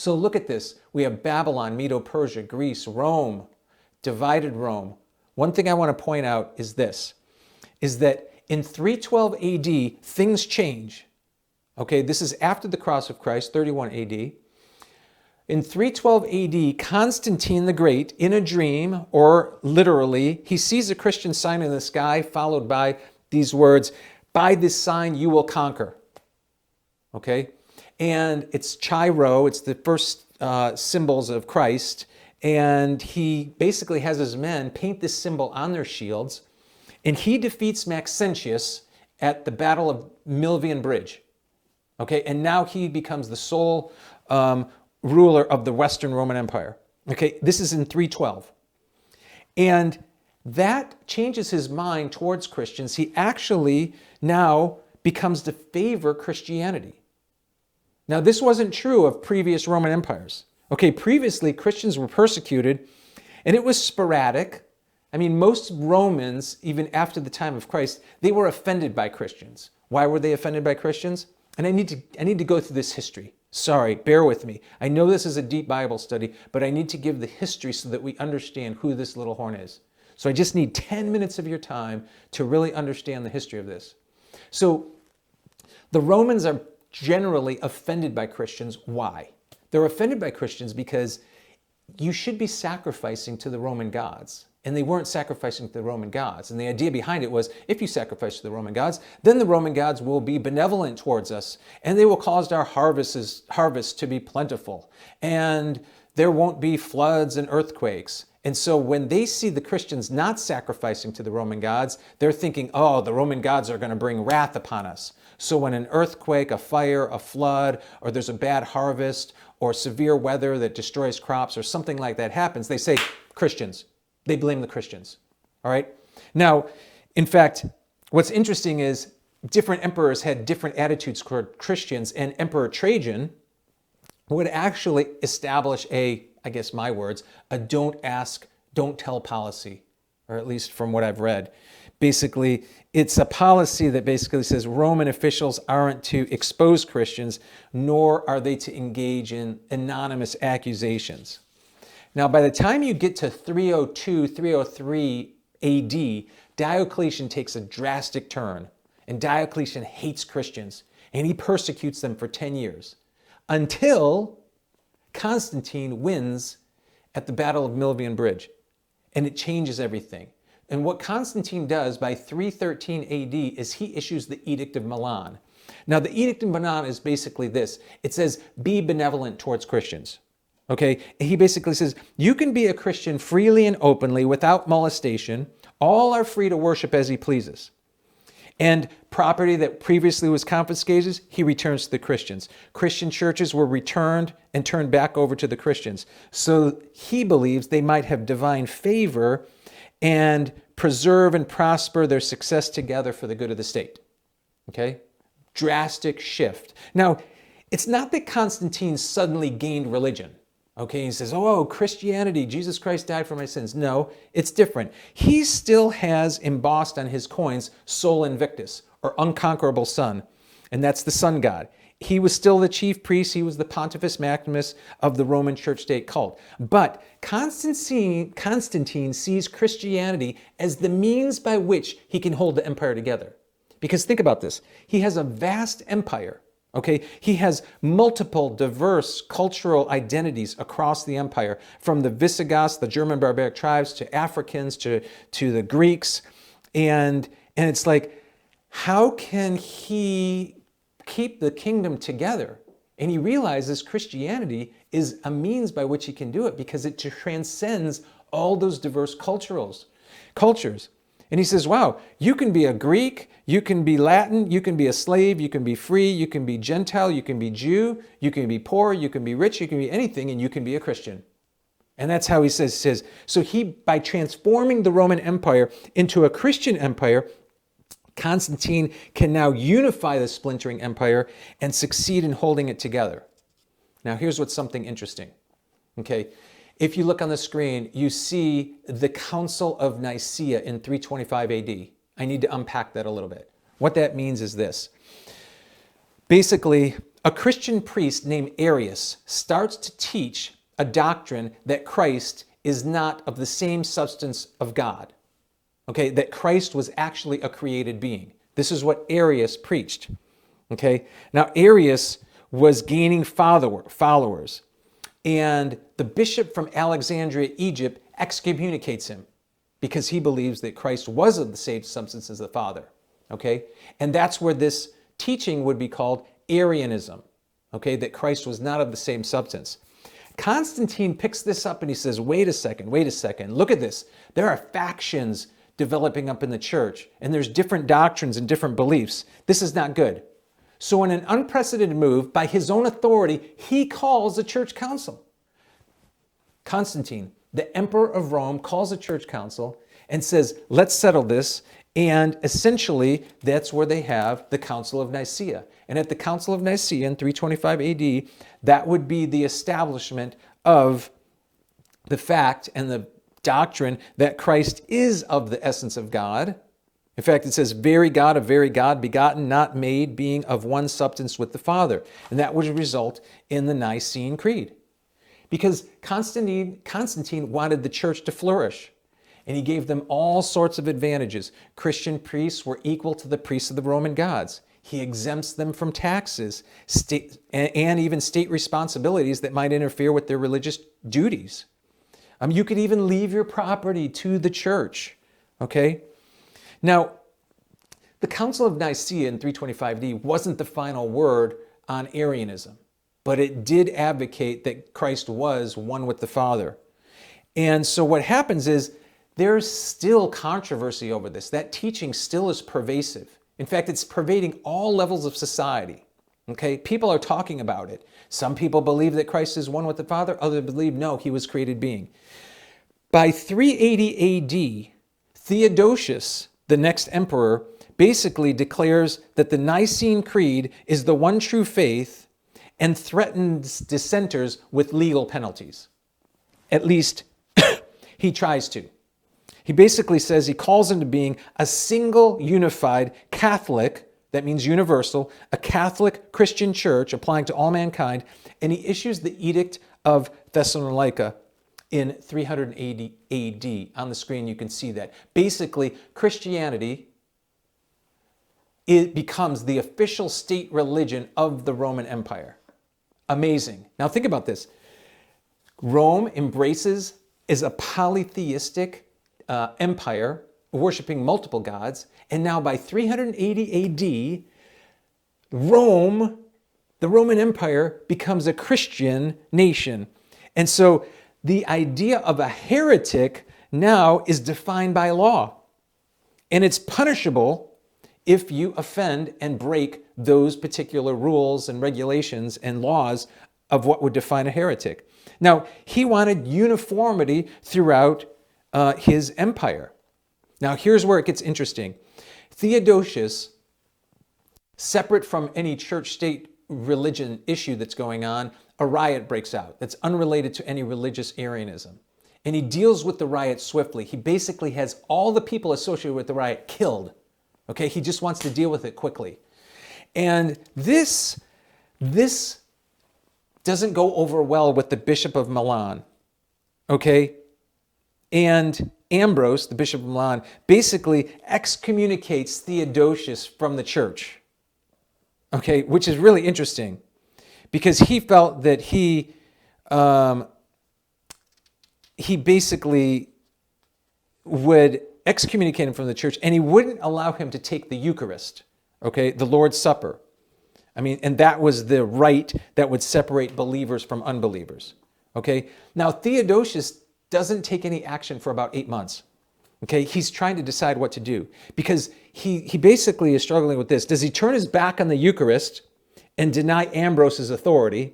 So look at this. We have Babylon, Medo-Persia, Greece, Rome, divided Rome. One thing I want to point out is this, is that in 312 AD, things change. Okay, this is after the cross of Christ, 31 AD. In 312 AD, Constantine the Great, in a dream, or literally, he sees a Christian sign in the sky, followed by these words, "By this sign you will conquer." Okay? And it's Chi-Rho, it's the first symbols of Christ, and he basically has his men paint this symbol on their shields, and he defeats Maxentius at the Battle of Milvian Bridge. Okay, and now he becomes the sole ruler of the Western Roman Empire. Okay, this is in 312. And that changes his mind towards Christians. He actually now becomes to favor Christianity. Now, this wasn't true of previous Roman empires. Okay, previously Christians were persecuted, and it was sporadic. I mean, most Romans, even after the time of Christ, they were offended by Christians. Why were they offended by Christians? And I need to go through this history. Sorry, bear with me. I know this is a deep Bible study, but I need to give the history so that we understand who this little horn is. So I just need 10 minutes of your time to really understand the history of this. So the Romans are generally offended by Christians. Why? They're offended by Christians because you should be sacrificing to the Roman gods. And they weren't sacrificing to the Roman gods. And the idea behind it was, if you sacrifice to the Roman gods, then the Roman gods will be benevolent towards us, and they will cause our harvests to be plentiful, and there won't be floods and earthquakes. And so when they see the Christians not sacrificing to the Roman gods, they're thinking, oh, the Roman gods are going to bring wrath upon us. So when an earthquake, a fire, a flood, or there's a bad harvest, or severe weather that destroys crops, or something like that happens, they say, Christians. They blame the Christians, all right? Now, in fact, what's interesting is different emperors had different attitudes toward Christians, and Emperor Trajan would actually establish I guess my words, a don't ask, don't tell policy, or at least from what I've read. Basically, it's a policy that basically says Roman officials aren't to expose Christians, nor are they to engage in anonymous accusations. Now, by the time you get to 302, 303 AD, Diocletian takes a drastic turn, and Diocletian hates Christians, and he persecutes them for 10 years, until Constantine wins at the Battle of Milvian Bridge, and it changes everything. And what Constantine does by 313 AD is he issues the Edict of Milan. Now, the Edict of Milan is basically this. It says, be benevolent towards Christians. Okay, he basically says, you can be a Christian freely and openly without molestation. All are free to worship as he pleases. And property that previously was confiscated, he returns to the Christians. Christian churches were returned and turned back over to the Christians. So he believes they might have divine favor and preserve and prosper their success together for the good of the state. Okay, drastic shift. Now, it's not that Constantine suddenly gained religion. Okay, he says, oh, Christianity, Jesus Christ died for my sins. No, it's different. He still has embossed on his coins Sol Invictus, or unconquerable sun, and that's the sun god. He was still the chief priest. He was the Pontifex Maximus of the Roman church-state cult. But Constantine sees Christianity as the means by which he can hold the empire together. Because think about this. He has a vast empire. Okay, he has multiple diverse cultural identities across the empire, from the Visigoths, the German barbaric tribes, to Africans, to the Greeks. And it's like, how can he keep the kingdom together? And he realizes Christianity is a means by which he can do it, because it transcends all those diverse cultures. And he says, wow, you can be a Greek, you can be Latin, you can be a slave, you can be free, you can be Gentile, you can be Jew, you can be poor, you can be rich, you can be anything, and you can be a Christian. And that's how he says, so by transforming the Roman Empire into a Christian empire, Constantine can now unify the splintering empire and succeed in holding it together. Now, here's what's something interesting. Okay, if you look on the screen, you see the Council of Nicaea in 325 AD. I need to unpack that a little bit. What that means is this. Basically, a Christian priest named Arius starts to teach a doctrine that Christ is not of the same substance of God. Okay, that Christ was actually a created being. This is what Arius preached. Okay, now Arius was gaining followers, and the bishop from Alexandria, Egypt, excommunicates him because he believes that Christ was of the same substance as the Father. Okay, and that's where this teaching would be called Arianism. Okay, that Christ was not of the same substance. Constantine picks this up and he says, wait a second, look at this. There are factions developing up in the church, and there's different doctrines and different beliefs. This is not good. So in an unprecedented move, by his own authority, he calls a church council. Constantine, the emperor of Rome, calls a church council and says, let's settle this. And essentially, that's where they have the Council of Nicaea. And at the Council of Nicaea in 325 AD, that would be the establishment of the fact and the doctrine that Christ is of the essence of God. In fact, it says, very God of very God, begotten, not made, being of one substance with the Father. And that would result in the Nicene Creed. Because Constantine wanted the church to flourish. And he gave them all sorts of advantages. Christian priests were equal to the priests of the Roman gods. He exempts them from taxes, and even state responsibilities that might interfere with their religious duties. You could even leave your property to the church, okay? Now, the Council of Nicaea in 325 AD wasn't the final word on Arianism, but it did advocate that Christ was one with the Father. And so what happens is there's still controversy over this. That teaching still is pervasive. In fact, it's pervading all levels of society. Okay, people are talking about it. Some people believe that Christ is one with the Father. Others believe, no, he was created being. By 380 AD, Theodosius, the next emperor, basically declares that the Nicene Creed is the one true faith and threatens dissenters with legal penalties. At least he tries to. He basically says he calls into being a single unified Catholic, that means universal, a Catholic Christian church applying to all mankind, and he issues the Edict of Thessalonica in 380 AD. On the screen you can see that. Basically, Christianity, it becomes the official state religion of the Roman Empire. Amazing. Now think about this. Rome is a polytheistic empire, worshiping multiple gods, and now by 380 AD, Rome, the Roman Empire, becomes a Christian nation. And so the idea of a heretic now is defined by law. And it's punishable if you offend and break those particular rules and regulations and laws of what would define a heretic. Now, he wanted uniformity throughout his empire. Now, here's where it gets interesting. Theodosius, separate from any church-state religion issue that's going on, a riot breaks out that's unrelated to any religious Arianism. And he deals with the riot swiftly. He basically has all the people associated with the riot killed. Okay, he just wants to deal with it quickly. And this doesn't go over well with the Bishop of Milan. Okay? And Ambrose, the Bishop of Milan, basically excommunicates Theodosius from the church. Okay, which is really interesting because he felt that he basically would excommunicate him from the church, and he wouldn't allow him to take the Eucharist, okay, the Lord's Supper. I mean, and that was the rite that would separate believers from unbelievers. Okay, now Theodosius doesn't take any action for about 8 months. Okay, he's trying to decide what to do because he basically is struggling with this. Does he turn his back on the Eucharist and deny Ambrose's authority?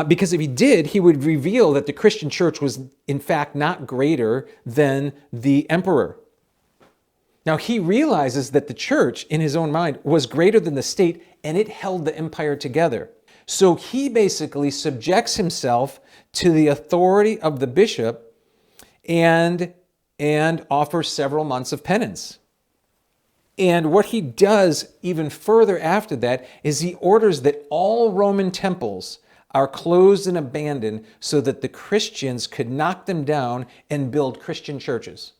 Because if he did, he would reveal that the Christian church was in fact not greater than the emperor. Now he realizes that the church, in his own mind, was greater than the state, and it held the empire together. So he basically subjects himself to the authority of the bishop and offers several months of penance. And what he does even further after that is he orders that all Roman temples are closed and abandoned so that the Christians could knock them down and build Christian churches.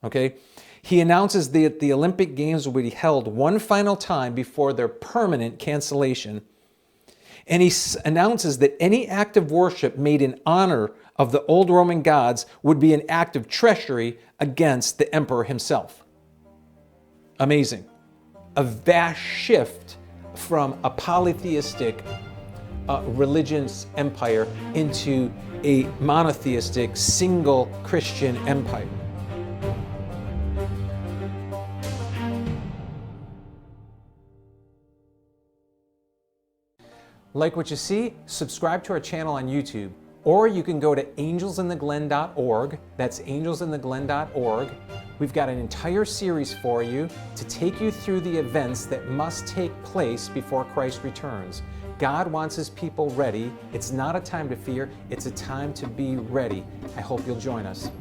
Okay? He announces that the Olympic Games will be held one final time before their permanent cancellation. And he announces that any act of worship made in honor of the old Roman gods would be an act of treachery against the emperor himself. Amazing. A vast shift from a polytheistic religious empire into a monotheistic single Christian empire. Like what you see? Subscribe to our channel on YouTube, or you can go to angelsintheglen.org. That's angelsintheglen.org. We've got an entire series for you to take you through the events that must take place before Christ returns. God wants his people ready. It's not a time to fear, it's a time to be ready. I hope you'll join us.